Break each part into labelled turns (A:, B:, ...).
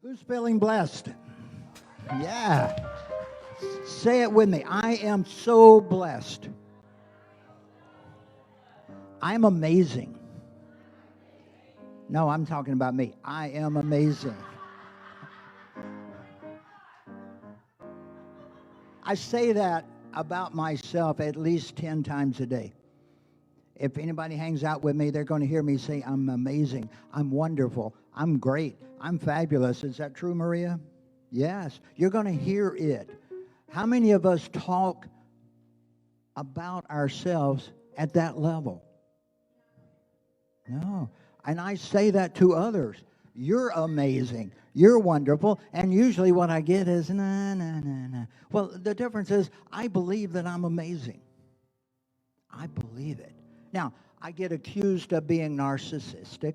A: Who's feeling blessed? Yeah. Say it with me. I am so blessed. I'm amazing. No, I'm talking about me. I am amazing. I say that about myself at least 10 times a day. If anybody hangs out with me, they're going to hear me say, I'm amazing. I'm wonderful. I'm great. I'm fabulous. Is that true, Maria? Yes. You're going to hear it. How many of us talk about ourselves at that level? No. And I say that to others. You're amazing. You're wonderful. And usually what I get is, nah, nah, nah, nah. Well, the difference is I believe that I'm amazing. I believe it. Now, I get accused of being narcissistic.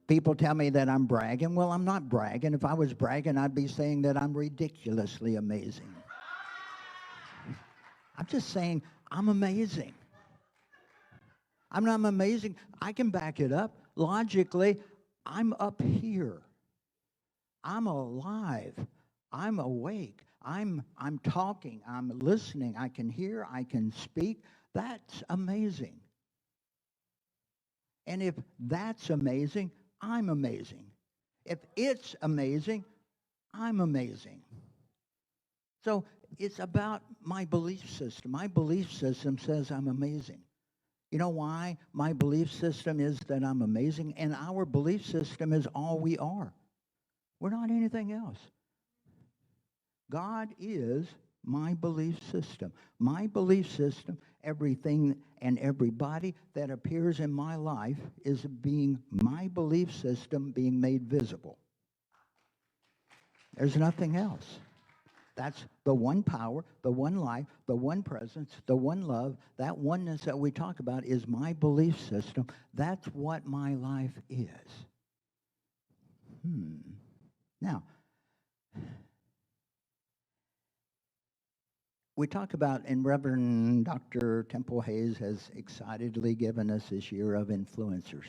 A: People tell me that I'm bragging. Well, I'm not bragging. If I was bragging, I'd be saying that I'm ridiculously amazing. I'm just saying I'm amazing. I'm not amazing. I can back it up. Logically, I'm up here. I'm alive. I'm awake. I'm talking. I'm listening. I can hear. I can speak. That's amazing. And if that's amazing, I'm amazing. If it's amazing, I'm amazing. So it's about my belief system. My belief system says I'm amazing. You know why my belief system is that I'm amazing? And our belief system is all we are. We're not anything else. God is my belief system. My belief system, everything and everybody that appears in my life is being my belief system being made visible. There's nothing else. That's the one power, the one life, the one presence, the one love. That oneness that we talk about is my belief system. That's what my life is. Now, we talk about, and Reverend Dr. Temple Hayes has excitedly given us this year of influencers.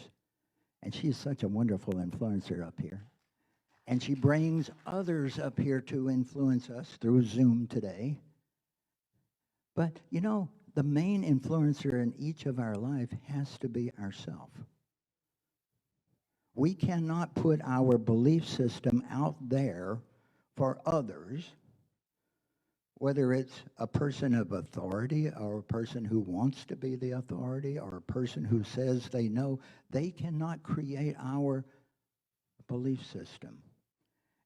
A: And she's such a wonderful influencer up here. And she brings others up here to influence us through Zoom today. But, you know, the main influencer in each of our life has to be ourselves. We cannot put our belief system out there for others, whether it's a person of authority or a person who wants to be the authority or a person who says they know. They cannot create our belief system.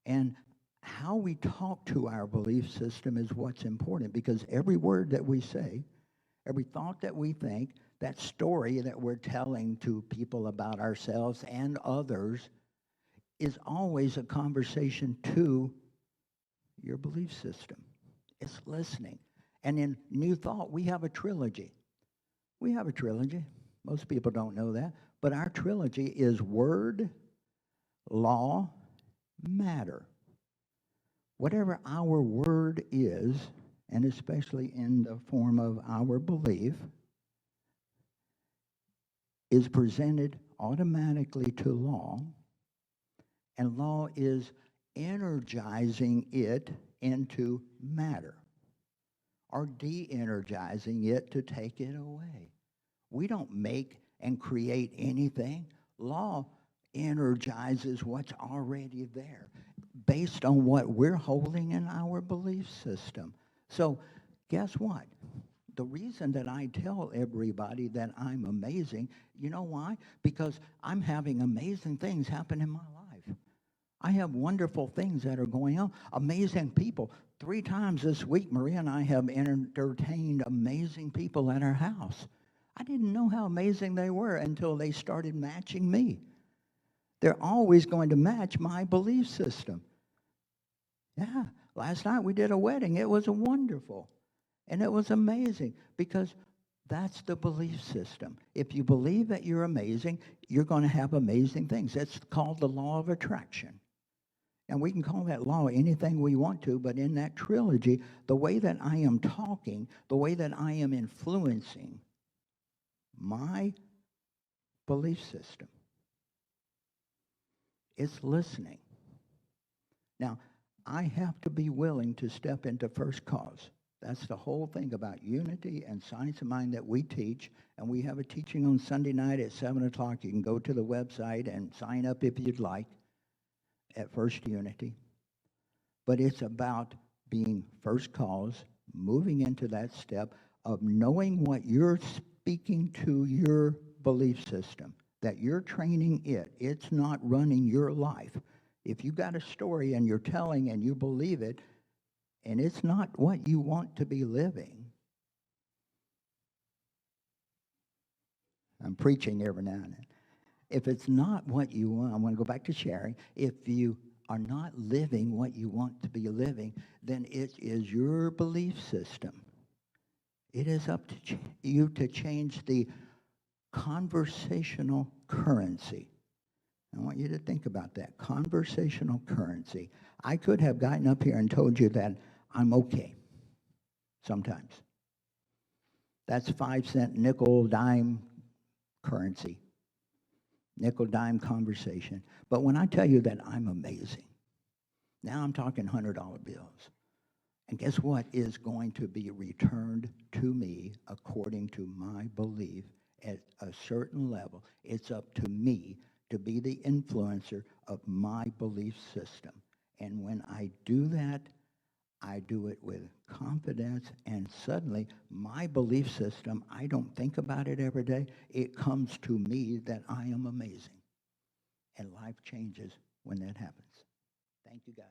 A: And how we talk to our belief system is what's important, because every word that we say, every thought that we think, that story that we're telling to people about ourselves and others is always a conversation to your belief system. It's listening. And in New Thought, we have a trilogy. We have a trilogy. Most people don't know that. But our trilogy is word, law, matter. Whatever our word is, and especially in the form of our belief, is presented automatically to law, and law is energizing it into matter, or de-energizing it to take it away. We don't make and create anything. Law energizes what's already there based on what we're holding in our belief system. So guess what? The reason that I tell everybody that I'm amazing, you know why? Because I'm having amazing things happen in my life. I have wonderful things that are going on. Amazing people. 3 times this week, Maria and I have entertained amazing people at our house. I didn't know how amazing they were until they started matching me. They're always going to match my belief system. Yeah, last night we did a wedding. It was wonderful. And it was amazing because that's the belief system. If you believe that you're amazing, you're going to have amazing things. That's called the law of attraction. And we can call that law anything we want to, but in that trilogy, the way that I am talking, the way that I am influencing my belief system, it's listening. Now, I have to be willing to step into first cause. That's the whole thing about unity and science of mind that we teach. And we have a teaching on Sunday night at 7 o'clock. You can go to the website and sign up if you'd like at First Unity. But it's about being first cause, moving into that step of knowing what you're speaking to your belief system, that you're training it. It's not running your life. If you got a story and you're telling and you believe it, and it's not what you want to be living. I'm preaching every now and then. If it's not what you want, I want to go back to sharing. If you are not living what you want to be living, then it is your belief system. It is up to you to change the conversational currency. I want you to think about that. Conversational currency. I could have gotten up here and told you that I'm okay sometimes. That's 5-cent nickel dime currency. Nickel dime conversation. But when I tell you that I'm amazing, now I'm talking $100 bills. And guess what is going to be returned to me according to my belief at a certain level? It's up to me to be the influencer of my belief system. And when I do that, I do it with confidence, and suddenly my belief system, I don't think about it every day. It comes to me that I am amazing. And life changes when that happens. Thank you, guys.